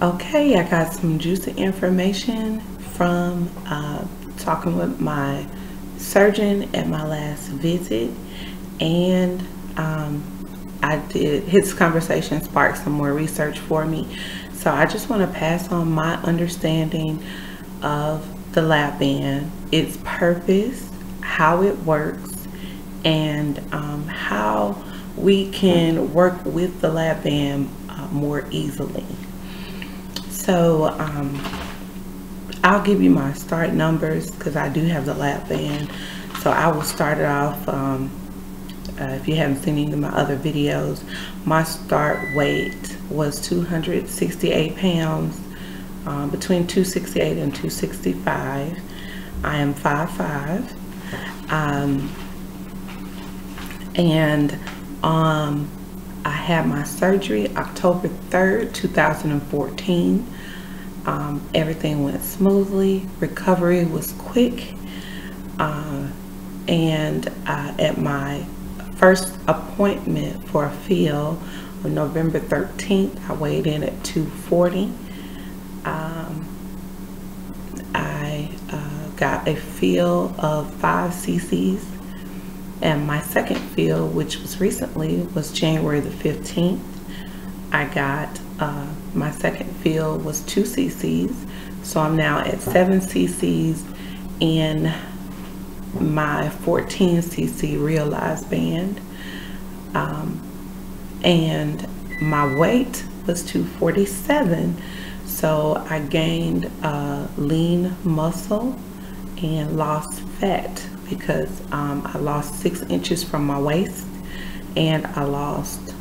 Okay, I got some juicy information from talking with my surgeon at my last visit, and his conversation sparked some more research for me. So I just want to pass on my understanding of the Lapband, its purpose, how it works, and how we can work with the Lapband more easily. So I'll give you my start numbers because I do have the Lapband. So I will start it off. If you haven't seen any of my other videos, my start weight was 268 pounds, between 268 and 265. I am 5'5", and I had my surgery October 3rd, 2014. Everything went smoothly. Recovery was quick. And at my first appointment for a feel on November 13th, I weighed in at 240. I got a feel of 5 cc's. And my second feel, which was recently, was January the 15th. I got my second feel was 2 cc's. So I'm now at 7 cc's in my 14 cc realized band. And my weight was 247. So I gained lean muscle and lost fat, because I lost 6 inches from my waist, and I lost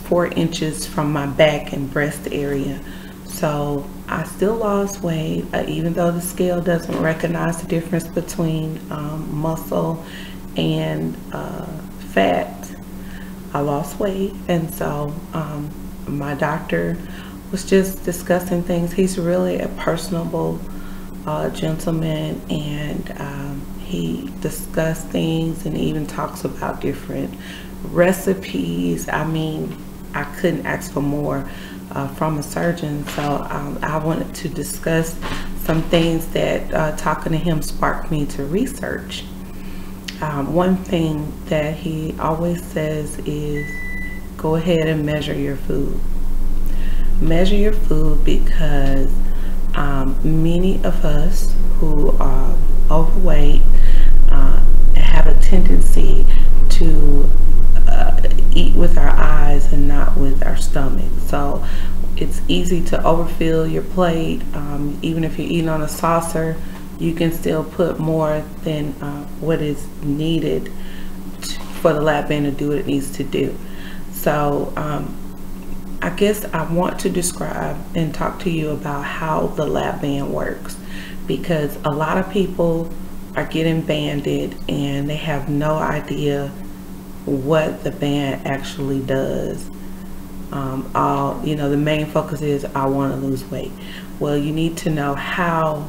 4 inches from my back and breast area. So I still lost weight, even though the scale doesn't recognize the difference between muscle and fat. I lost weight, and so my doctor was just discussing things. He's really a personable gentleman, and he discussed things and even talks about different recipes. I mean, I couldn't ask for more from a surgeon. So I wanted to discuss some things that talking to him sparked me to research. One thing that he always says is go ahead and measure your food. Measure your food, because many of us who are overweight have a tendency to eat with our eyes and not with our stomach. So it's easy to overfill your plate. Even if you're eating on a saucer, you can still put more than what is needed for the Lapband to do what it needs to do. So I guess I want to describe and talk to you about how the Lapband works, because a lot of people are getting banded and they have no idea what the band actually does. The main focus is, I want to lose weight. Well, you need to know how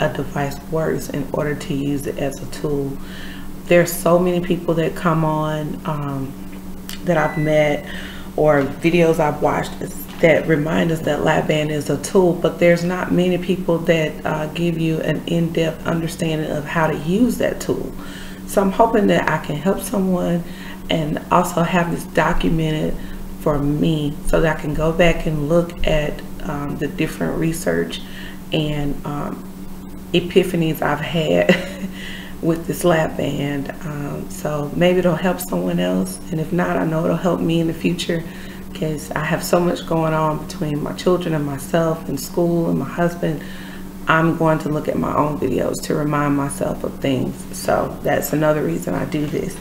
a device works in order to use it as a tool. There's so many people that come on that I've met, or videos I've watched, that remind us that Lapband is a tool, but there's not many people that give you an in-depth understanding of how to use that tool. So I'm hoping that I can help someone and also have this documented for me, so that I can go back and look at the different research and epiphanies I've had with this Lapband. So maybe it'll help someone else, and if not, I know it'll help me in the future, because I have so much going on between my children and myself and school and my husband. I'm going to look at my own videos to remind myself of things. So that's another reason I do this.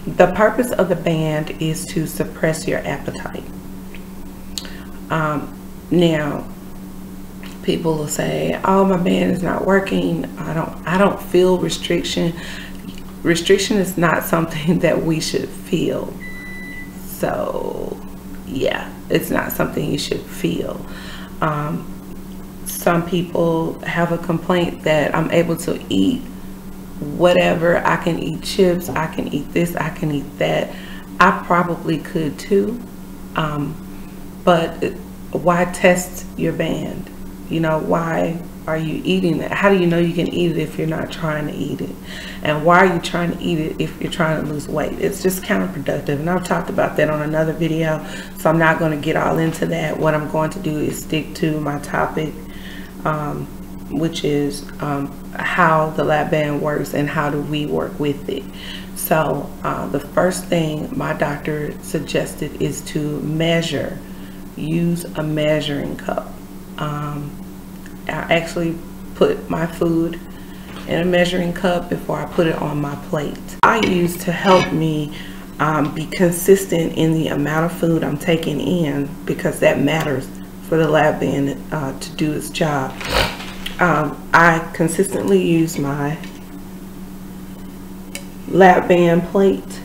The purpose of the band is to suppress your appetite. Now, people will say, oh, my band is not working. I don't feel restriction. Restriction is not something that we should feel. So yeah, it's not something you should feel. Some people have a complaint that I'm able to eat whatever. I can eat chips, I can eat this, I can eat that. I probably could too. But why test your band? You know, why are you eating it? How do you know you can eat it if you're not trying to eat it? And why are you trying to eat it if you're trying to lose weight? It's just counterproductive. And I've talked about that on another video, so I'm not going to get all into that. What I'm going to do is stick to my topic, which is how the Lapband works and how do we work with it. So the first thing my doctor suggested is to measure. Use a measuring cup. I actually put my food in a measuring cup before I put it on my plate. I use to help me be consistent in the amount of food I'm taking in, because that matters for the Lapband to do its job. I consistently use my Lapband plate.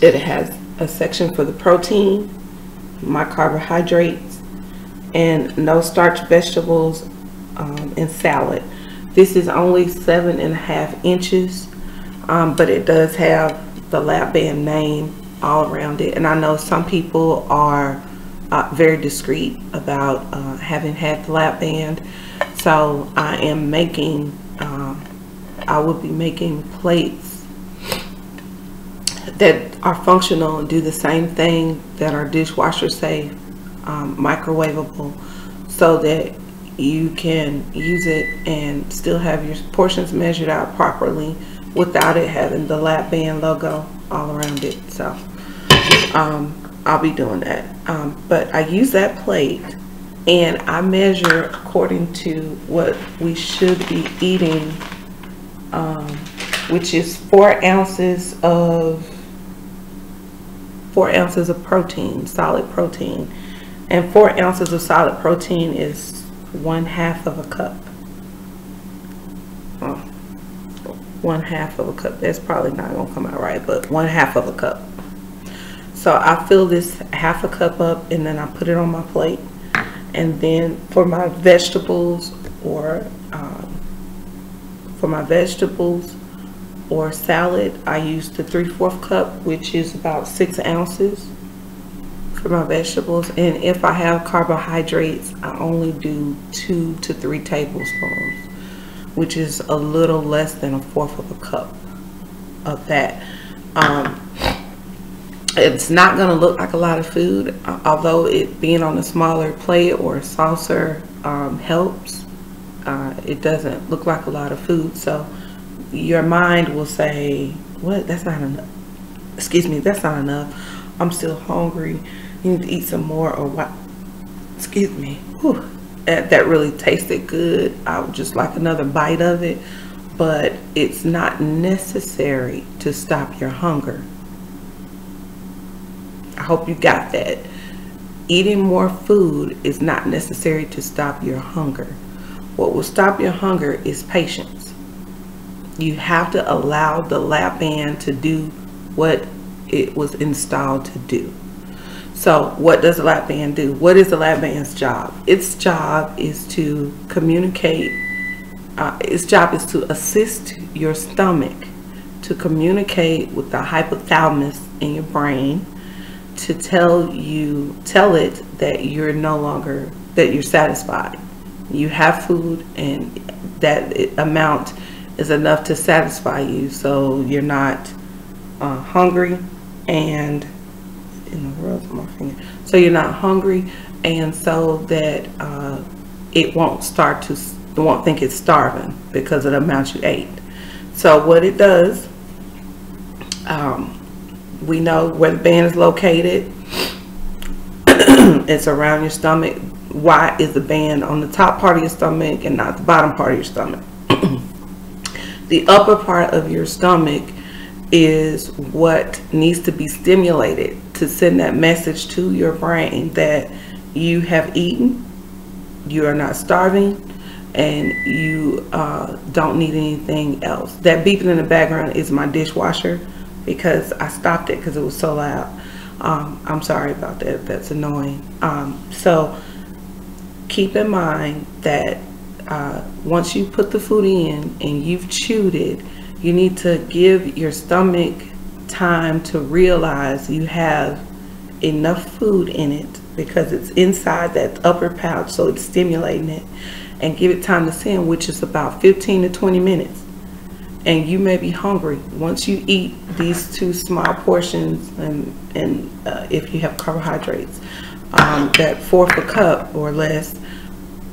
It has a section for the protein, my carbohydrates, and no starch vegetables, and salad. This is only 7.5 inches, but it does have the Lapband name all around it. And I know some people are very discreet about having had the Lapband, so I am making I will be making plates that are functional and do the same thing, that are dishwasher safe, microwavable, so that you can use it and still have your portions measured out properly without it having the Lapband logo all around it. So I'll be doing that, but I use that plate and I measure according to what we should be eating, which is 4 ounces of protein, solid protein. And 4 ounces of solid protein is 1/2 of a cup. 1/2 of a cup. That's probably not gonna come out right, but 1/2 of a cup. So I fill this 1/2 cup up and then I put it on my plate. And then for my vegetables or salad, I use the 3/4 cup, which is about 6 ounces for my vegetables. And if I have carbohydrates, I only do 2 to 3 tablespoons, which is a little less than 1/4 of a cup of that. It's not going to look like a lot of food, although it being on a smaller plate or a saucer helps. It doesn't look like a lot of food, so your mind will say, what, that's not enough, excuse me, that's not enough, I'm still hungry, you need to eat some more, or what, excuse me. Whew. That really tasted good, I would just like another bite of it. But it's not necessary to stop your hunger. I hope you got that. Eating more food is not necessary to stop your hunger. What will stop your hunger is patience. You have to allow the Lapband to do what it was installed to do. So what does the Lapband do? What is the Lapband's job? Its job is to communicate. Its job is to assist your stomach to communicate with the hypothalamus in your brain, to tell it that you're no longer, that you're satisfied. You have food and that amount is enough to satisfy you, so you're not hungry, and in the world of my finger, so you're not hungry, and so that it won't think it's starving because of the amount you ate. So what it does, we know where the band is located. It's around your stomach. Why is the band on the top part of your stomach and not the bottom part of your stomach? The upper part of your stomach is what needs to be stimulated to send that message to your brain that you have eaten, you are not starving, and you don't need anything else. That beeping in the background is my dishwasher, because I stopped it because it was so loud. I'm sorry about that. That's annoying. So keep in mind that once you put the food in and you've chewed it, you need to give your stomach time to realize you have enough food in it because it's inside that upper pouch, so it's stimulating it. And give it time to send, which is about 15 to 20 minutes. And you may be hungry. Once you eat these 2 small portions, and if you have carbohydrates, that 1/4 a cup or less,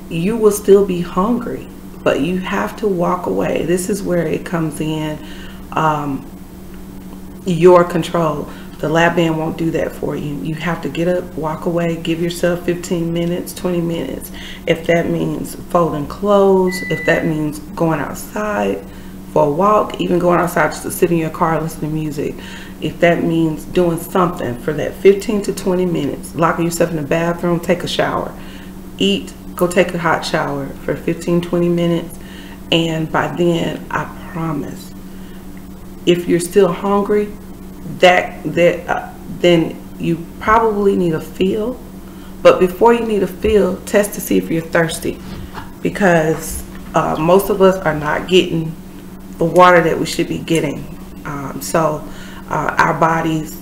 you will still be hungry, but you have to walk away. This is where it comes in, your control. The Lapband won't do that for you. You have to get up, walk away, give yourself 15 minutes, 20 minutes. If that means folding clothes, if that means going outside for a walk, even going outside just to sit in your car, listen to music. If that means doing something for that 15 to 20 minutes, locking yourself in the bathroom, take a shower, eat, go take a hot shower for 15, 20 minutes. And by then, I promise, if you're still hungry, then you probably need a feel. But before you need a feel, test to see if you're thirsty, because most of us are not getting the water that we should be getting. So our bodies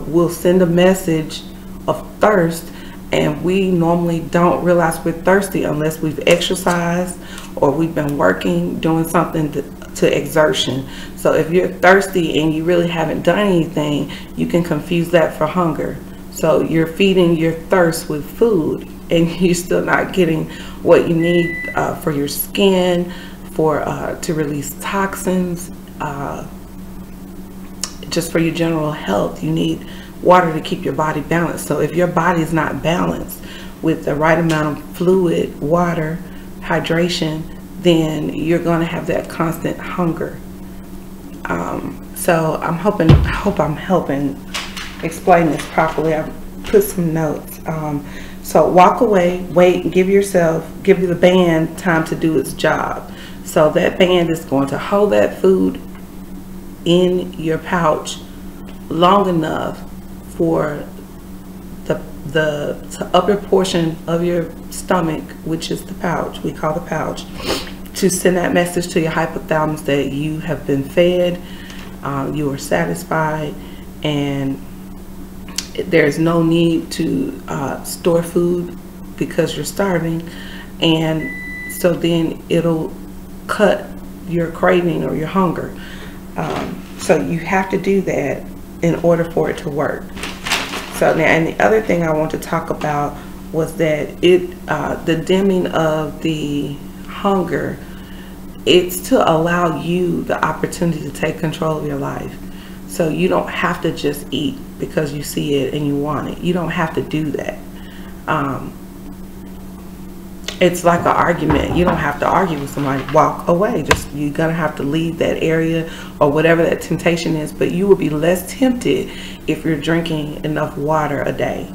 will send a message of thirst, and we normally don't realize we're thirsty unless we've exercised or we've been working, doing something to exertion. So if you're thirsty and you really haven't done anything, you can confuse that for hunger. So you're feeding your thirst with food, and you're still not getting what you need for your skin, to release toxins, just for your general health. You need water to keep your body balanced. So if your body is not balanced with the right amount of fluid, water, hydration, then you're going to have that constant hunger. So I hope I'm helping explain this properly. I've put some notes. So walk away, wait, and give the band time to do its job. So that band is going to hold that food in your pouch long enough for the upper portion of your stomach, which is the pouch, we call the pouch, to send that message to your hypothalamus that you have been fed, you are satisfied, and there's no need to store food because you're starving. And so then it'll cut your craving or your hunger. So you have to do that in order for it to work. So now, and the other thing I want to talk about was that the dimming of the hunger, it's to allow you the opportunity to take control of your life. So you don't have to just eat because you see it and you want it. You don't have to do that. It's like an argument. You don't have to argue with somebody. Walk away. Just, you're gonna have to leave that area or whatever that temptation is. But you will be less tempted if you're drinking enough water a day.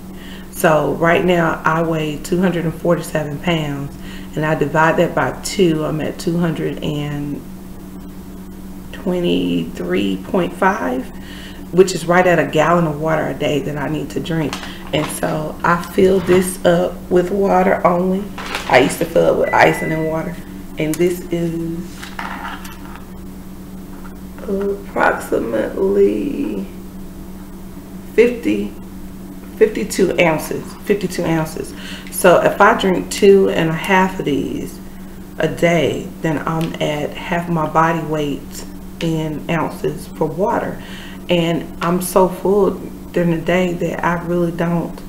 So right now I weigh 247 pounds, and I divide that by 2. I'm at 223.5, which is right at a gallon of water a day that I need to drink. And so I fill this up with water only. I used to fill it with ice and then water. And this is approximately 52 ounces. So if I drink 2.5 of these a day, then I'm at half my body weight in ounces for water. And I'm so full during the day that I really don't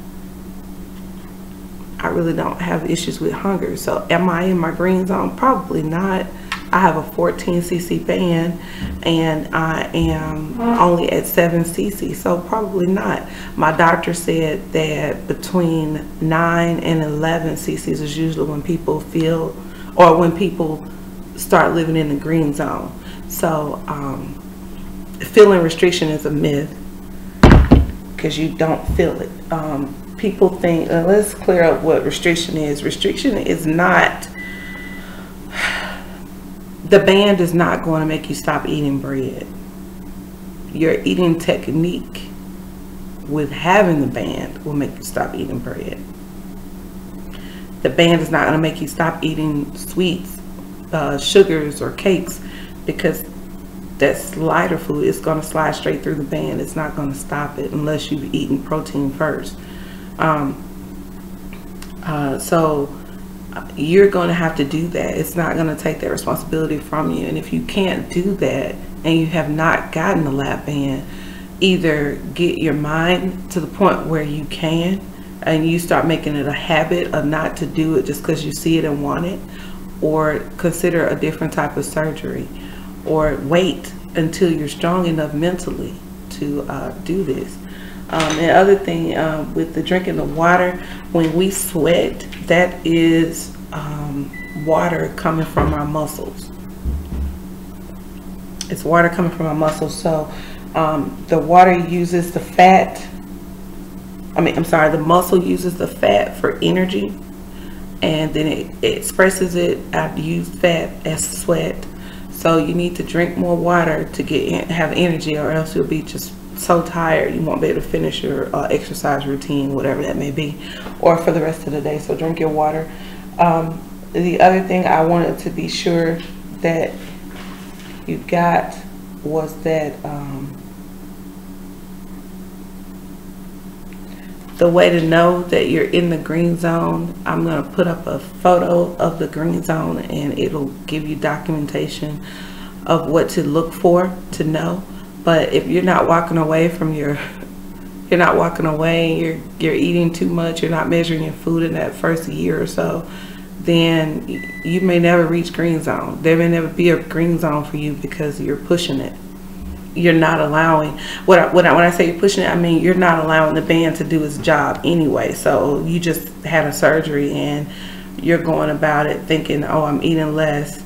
have issues with hunger. So am I in my green zone? Probably not. I have a 14 cc band and I am only at 7 cc, so probably not. My doctor said that between 9 and 11 cc's is usually when people feel, or when people start living in the green zone. So feeling restriction is a myth, because you don't feel it. People think, let's clear up what restriction is. Restriction is not, the band is not going to make you stop eating bread. Your eating technique with having the band will make you stop eating bread. The band is not going to make you stop eating sweets, sugars, or cakes, because that's lighter food, it's going to slide straight through the band. It's not going to stop it unless you've eaten protein first. So you're going to have to do that. It's not going to take that responsibility from you. And if you can't do that and you have not gotten the Lapband, either get your mind to the point where you can, and you start making it a habit of not to do it just because you see it and want it, or consider a different type of surgery, or wait until you're strong enough mentally to do this. And other thing, with the drinking the water, when we sweat, that is water coming from our muscles. It's water coming from our muscles. So the water uses the fat, the muscle uses the fat for energy, and then it expresses it after used fat as sweat. So you need to drink more water to have energy, or else you'll be just so tired you won't be able to finish your exercise routine, whatever that may be, or for the rest of the day. So drink your water. The other thing I wanted to be sure that you got was that the way to know that you're in the green zone, I'm going to put up a photo of the green zone, and it'll give you documentation of what to look for to know. But if you're not walking away from you're eating too much, you're not measuring your food in that first year or so, then you may never reach green zone. There may never be a green zone for you because you're pushing it. You're not allowing, when I say you're pushing it, I mean you're not allowing the band to do its job anyway. So you just had a surgery and you're going about it thinking, oh, I'm eating less.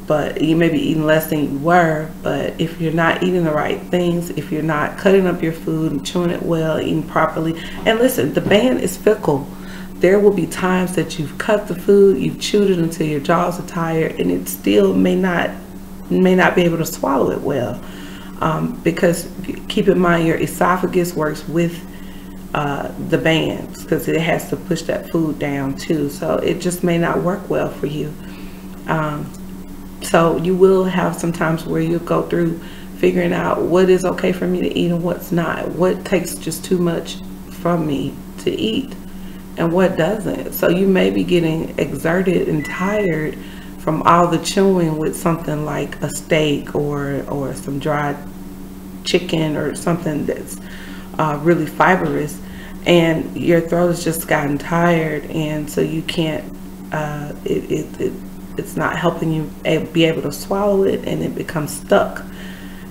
But you may be eating less than you were. But if you're not eating the right things, if you're not cutting up your food and chewing it well, eating properly, and listen, the band is fickle. There will be times that you've cut the food, you've chewed it until your jaws are tired, and it still may not be able to swallow it well. Because keep in mind, your esophagus works with the bands, because it has to push that food down too. So it just may not work well for you. So you will have some times where you'll go through figuring out what is okay for me to eat and what's not, what takes just too much from me to eat and what doesn't. So you may be getting exerted and tired from all the chewing with something like a steak or some dried chicken or something that's really fibrous, and your throat has just gotten tired, and so you can't, it's not helping you be able to swallow it, and it becomes stuck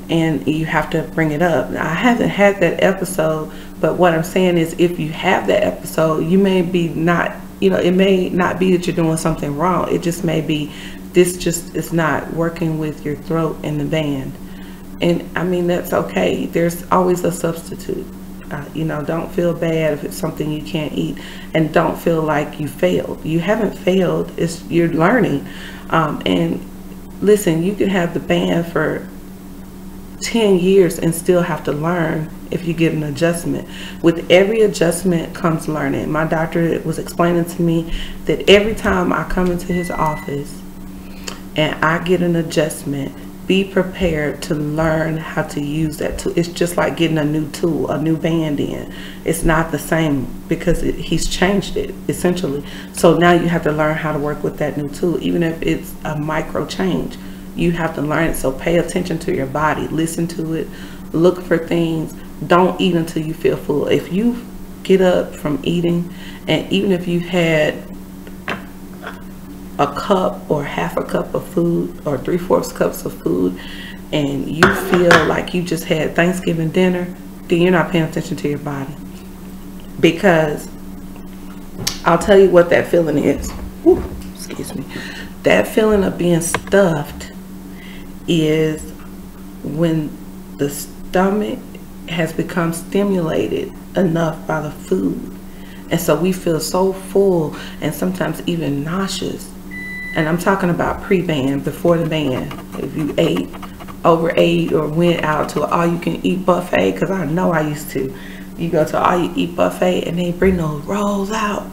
and you have to bring it up. Now, I haven't had that episode, but what I'm saying is if you have that episode, you may be not, it may not be that you're doing something wrong. It just may be this just is not working with your throat and the band. And I mean, that's okay. There's always a substitute. Don't feel bad if it's something you can't eat, and don't feel like you failed. You haven't failed. You're learning. And listen, you can have the band for 10 years and still have to learn if you get an adjustment. With every adjustment comes learning. My doctor was explaining to me that every time I come into his office and I get an adjustment, be prepared to learn how to use that tool. It's just like getting a new tool, a new band in. It's not the same because he's changed it essentially. So now you have to learn how to work with that new tool, even if it's a micro change. You have to learn it. So pay attention to your body, listen to it, look for things. Don't eat until you feel full. If you get up from eating, and even if you've had a cup or half a cup of food or 3/4 cups of food, and you feel like you just had Thanksgiving dinner, then you're not paying attention to your body. Because I'll tell you what that feeling is. Whew, excuse me. That feeling of being stuffed is when the stomach has become stimulated enough by the food, and so we feel so full and sometimes even nauseous. And I'm talking about pre-band, before the band. If you overate or went out to an all-you-can-eat buffet, because I know I used to. You go to an all-you-eat buffet and they bring those rolls out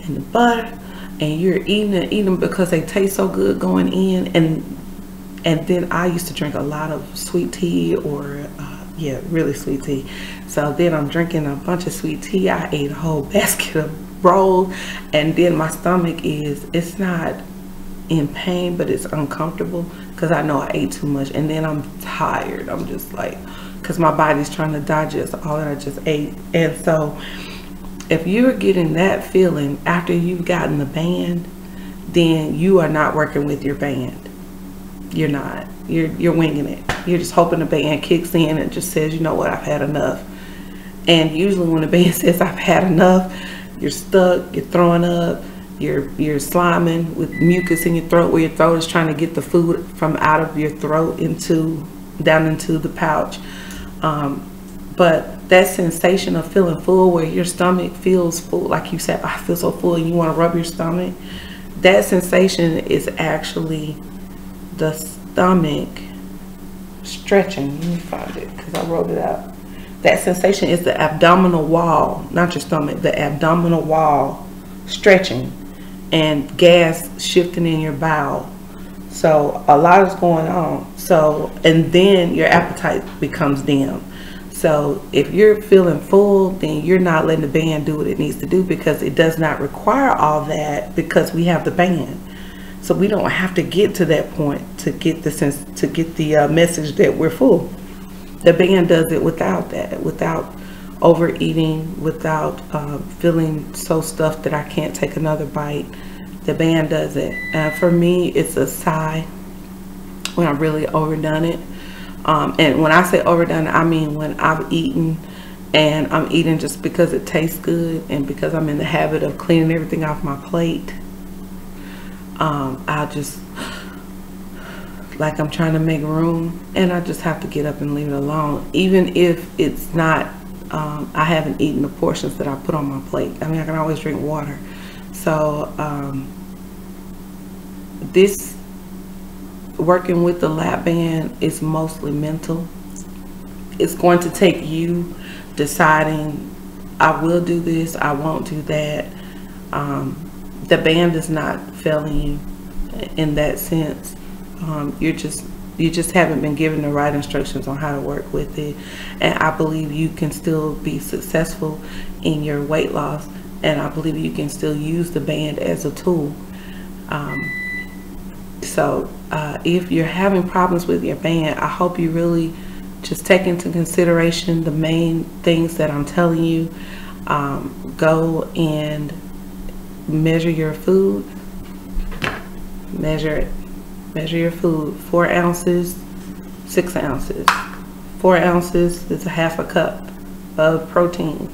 and the butter, and you're eating them because they taste so good going in, and And then I used to drink a lot of sweet tea, or yeah, really sweet tea. So then I'm drinking a bunch of sweet tea. I ate a whole basket of rolls, and then my stomach it's not in pain, but it's uncomfortable because I know I ate too much. And then I'm tired. I'm just like, because my body's trying to digest all that I just ate. And so if you're getting that feeling after you've gotten the band, then you are not working with your band. You're not. You're winging it. You're just hoping the band kicks in and just says, you know what, I've had enough. And usually when the band says I've had enough, you're stuck, you're throwing up, you're sliming with mucus in your throat, where your throat is trying to get the food from out of your throat down into the pouch. But that sensation of feeling full, where your stomach feels full, like you said, I feel so full, and you want to rub your stomach, that sensation is actually the stomach stretching. Let me find it because I wrote it out. That sensation is the abdominal wall, not your stomach, the abdominal wall stretching and gas shifting in your bowel. So a lot is going on. So, and then your appetite becomes dim. So if you're feeling full, then you're not letting the band do what it needs to do, because it does not require all that, because we have the band. So we don't have to get to that point to get the message that we're full. The band does it without that, without overeating, without feeling so stuffed that I can't take another bite. The band does it. For me, it's a sigh when I've really overdone it. And when I say overdone, I mean when I've eaten and I'm eating just because it tastes good and because I'm in the habit of cleaning everything off my plate. I'll just, like I'm trying to make room, and I just have to get up and leave it alone, even if it's not, I haven't eaten the portions that I put on my plate. I mean, I can always drink water. So this working with the Lapband is mostly mental. It's going to take you deciding, I will do this, I won't do that. The band is not failing you in that sense. You just haven't been given the right instructions on how to work with it. And I believe you can still be successful in your weight loss, and I believe you can still use the band as a tool. So if you're having problems with your band, I hope you really just take into consideration the main things that I'm telling you. Go and measure your food. Measure your food. 4 ounces, 6 ounces. 4 ounces is a half a cup of protein.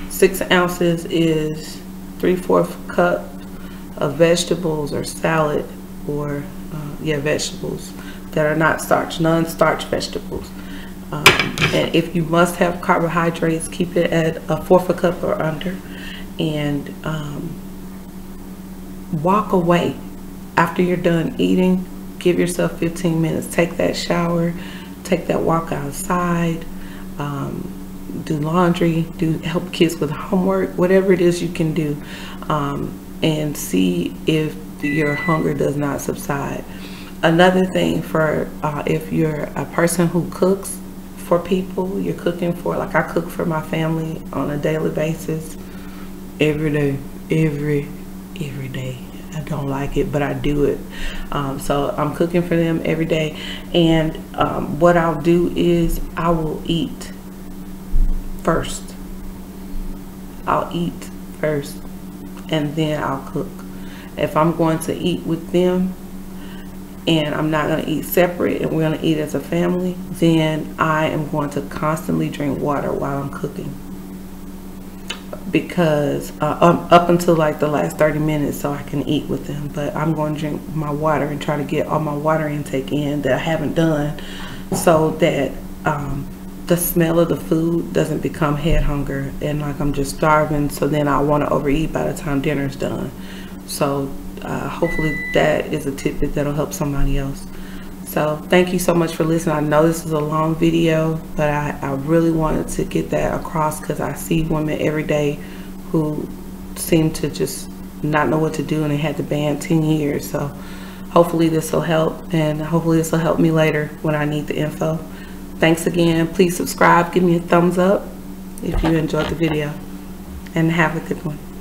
6 ounces is 3/4 cup of vegetables or salad, or vegetables that are not starch, non-starch vegetables. And if you must have carbohydrates, keep it at a 1/4 cup or under. And walk away after you're done eating. Give yourself 15 minutes. Take that shower, take that walk outside, do laundry, help kids with homework, whatever it is you can do, and see if your hunger does not subside. Another thing, for if you're a person who cooks for people, you're cooking for, like I cook for my family on a daily basis, every day. I don't like it, but I do it. So I'm cooking for them every day. And what I'll do is I will eat first. I'll eat first, and then I'll cook. If I'm going to eat with them and I'm not going to eat separate and we're going to eat as a family, then I am going to constantly drink water while I'm cooking. Because up until like the last 30 minutes so I can eat with them, but I'm going to drink my water and try to get all my water intake in that I haven't done, so that the smell of the food doesn't become head hunger and like I'm just starving, so then I want to overeat by the time dinner's done. So hopefully that is a tidbit that'll help somebody else. So thank you so much for listening. I know this is a long video, but I really wanted to get that across, because I see women every day who seem to just not know what to do, and they had the band 10 years. So hopefully this will help, and hopefully this will help me later when I need the info. Thanks again. Please subscribe, give me a thumbs up if you enjoyed the video, and have a good one.